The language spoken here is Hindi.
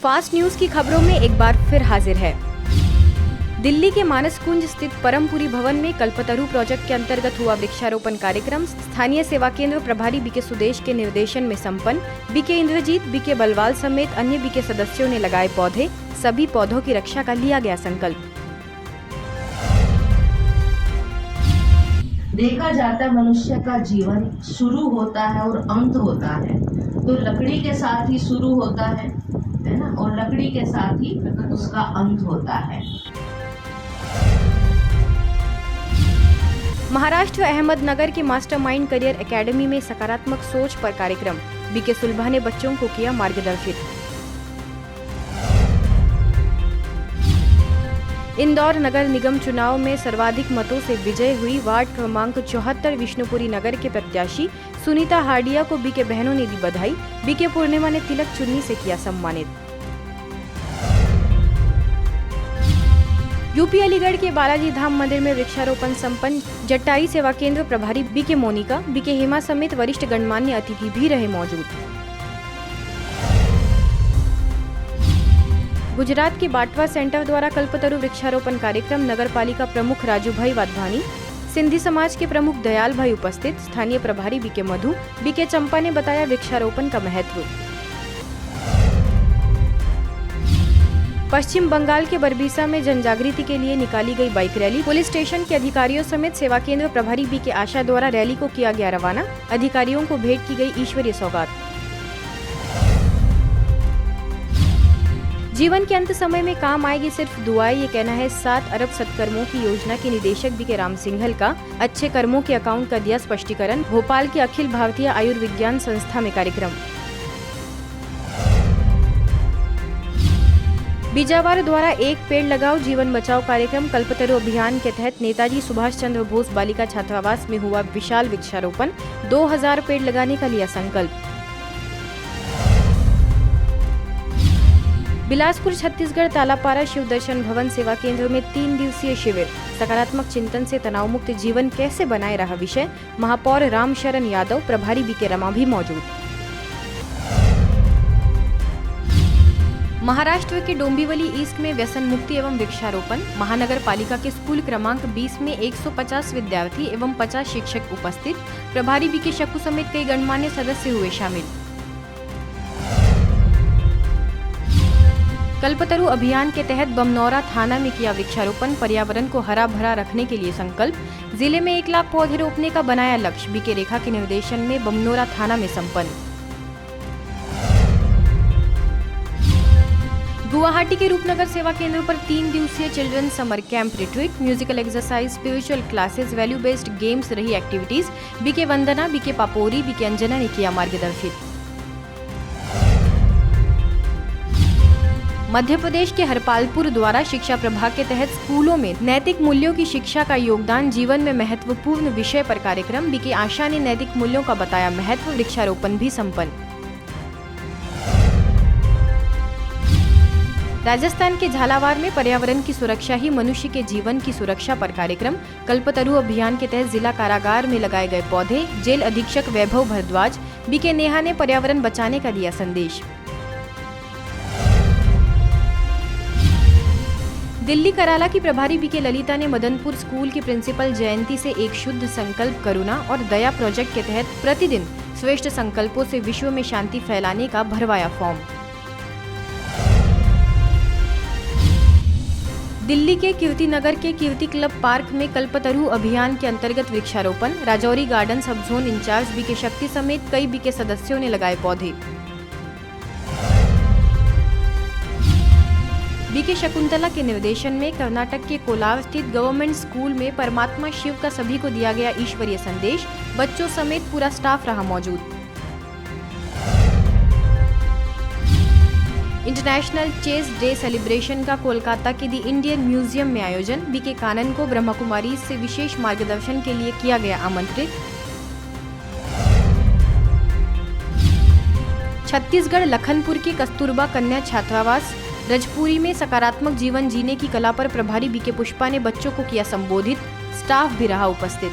फास्ट न्यूज की खबरों में एक बार फिर हाजिर है। दिल्ली के मानस कुंज स्थित परमपुरी भवन में कल्पतरु प्रोजेक्ट के अंतर्गत हुआ वृक्षारोपण कार्यक्रम स्थानीय सेवा केंद्र प्रभारी बीके सुदेश के निर्देशन में संपन्न। बीके इंद्रजीत, बीके बलवाल समेत अन्य बीके सदस्यों ने लगाए पौधे। सभी पौधों की रक्षा का लिया गया संकल्प। देखा जाता है मनुष्य का जीवन शुरू होता है और अंत होता है, तो लकड़ी के साथ ही शुरू होता है ना, और लकड़ी के साथ ही उसका अंत होता है। महाराष्ट्र अहमदनगर के मास्टरमाइंड करियर एकेडमी में सकारात्मक सोच पर कार्यक्रम। बीके सुलभा ने बच्चों को किया मार्गदर्शित। इंदौर नगर निगम चुनाव में सर्वाधिक मतों से विजय हुई वार्ड क्रमांक 74 विष्णुपुरी नगर के प्रत्याशी सुनीता हार्डिया को बीके बहनों ने दी बधाई। बीके पूर्णिमा ने तिलक चुन्नी से किया सम्मानित। यूपी अलीगढ़ के बालाजी धाम मंदिर में वृक्षारोपण संपन्न। जट्टाई सेवा केंद्र प्रभारी बीके मोनिका, बीके हेमा समेत वरिष्ठ गणमान्य अतिथि भी रहे मौजूद। गुजरात के बाटवा सेंटर द्वारा कल्पतरु वृक्षारोपण कार्यक्रम। नगर पालिका प्रमुख राजूभाई वाधवानी, सिंधी समाज के प्रमुख दयाल भाई उपस्थित। स्थानीय प्रभारी बीके मधु, बीके चंपा ने बताया वृक्षारोपण का महत्व। पश्चिम बंगाल के बरबीसा में जनजागृति के लिए निकाली गई बाइक रैली। पुलिस स्टेशन के अधिकारियों समेत सेवा केंद्र प्रभारी बीके आशा द्वारा रैली को किया गया रवाना। अधिकारियों को भेंट की गई ईश्वरीय सौगात। जीवन के अंत समय में काम आएगी सिर्फ दुआएं, ये कहना है 7 अरब सत्कर्मों की योजना के निदेशक बीके राम सिंघल का। अच्छे कर्मों के अकाउंट का दिया स्पष्टीकरण। भोपाल के अखिल भारतीय आयुर्विज्ञान संस्था में कार्यक्रम। बीजावार द्वारा एक पेड़ लगाओ जीवन बचाओ कार्यक्रम। कल्पतरु अभियान के तहत नेताजी सुभाष चंद्र बोस बालिका छात्रावास में हुआ विशाल वृक्षारोपण। 2000 पेड़ लगाने का लिया संकल्प। बिलासपुर छत्तीसगढ़ तालापारा शिव दर्शन भवन सेवा केंद्र में 3 दिवसीय शिविर। सकारात्मक चिंतन से तनाव मुक्त जीवन कैसे बनाए रहा विषय। महापौर राम शरण यादव, प्रभारी बीके रमा भी मौजूद। महाराष्ट्र के डोंबिवली ईस्ट में व्यसन मुक्ति एवं वृक्षारोपण। महानगर पालिका के स्कूल क्रमांक 20 में 150 विद्यार्थी एवं 50 शिक्षक उपस्थित। प्रभारी बीके शकु समेत कई गणमान्य सदस्य हुए शामिल। कल्पतरु अभियान के तहत बमनौरा थाना में किया वृक्षारोपण। पर्यावरण को हरा भरा रखने के लिए संकल्प। जिले में 1 लाख पौधे रोपने का बनाया लक्ष्य। बीके रेखा के निर्देशन में बमनौरा थाना में संपन्न। गुवाहाटी के रूपनगर सेवा केंद्र पर 3 दिवसीय children summer camp retreat. Musical exercise, spiritual classes, value based games रही एक्टिविटीज। बीके वंदना, बीके पापोरी, बीके अंजना ने किया मार्गदर्शित। मध्य प्रदेश के हरपालपुर द्वारा शिक्षा प्रभाग के तहत स्कूलों में नैतिक मूल्यों की शिक्षा का योगदान जीवन में महत्वपूर्ण विषय पर कार्यक्रम। बीके आशा ने नैतिक मूल्यों का बताया महत्व। वृक्षारोपण भी संपन्न। राजस्थान के झालावाड़ में पर्यावरण की सुरक्षा ही मनुष्य के जीवन की सुरक्षा पर कार्यक्रम। कल्पतरु अभियान के तहत जिला कारागार में लगाए गए पौधे। जेल अधीक्षक वैभव भारद्वाज, बीके नेहा ने पर्यावरण बचाने का दिया संदेश। दिल्ली कराला की प्रभारी बीके ललिता ने मदनपुर स्कूल की प्रिंसिपल जयंती से एक शुद्ध संकल्प, करुणा और दया प्रोजेक्ट के तहत प्रतिदिन श्रेष्ठ संकल्पों से विश्व में शांति फैलाने का भरवाया फॉर्म। दिल्ली के कीर्ति नगर के कीर्ति क्लब पार्क में कल्पतरु अभियान के अंतर्गत वृक्षारोपण। राजौरी गार्डन सब जोन इंचार्ज बीके शक्ति समेत कई बीके सदस्यों ने लगाए पौधे। बीके शकुंतला के निर्देशन में कर्नाटक के कोलार स्थित गवर्नमेंट स्कूल में परमात्मा शिव का सभी को दिया गया ईश्वरीय संदेश। बच्चों समेत पूरा स्टाफ रहा मौजूद। इंटरनेशनल चेस डे सेलिब्रेशन का कोलकाता के दी इंडियन म्यूजियम में आयोजन। बीके कानन को ब्रह्मा कुमारी से विशेष मार्गदर्शन के लिए किया गया आमंत्रित। छत्तीसगढ़ लखनपुर की कस्तूरबा कन्या छात्रावास रजपुरी में सकारात्मक जीवन जीने की कला पर प्रभारी बीके पुष्पा ने बच्चों को किया संबोधित। स्टाफ भी रहा उपस्थित।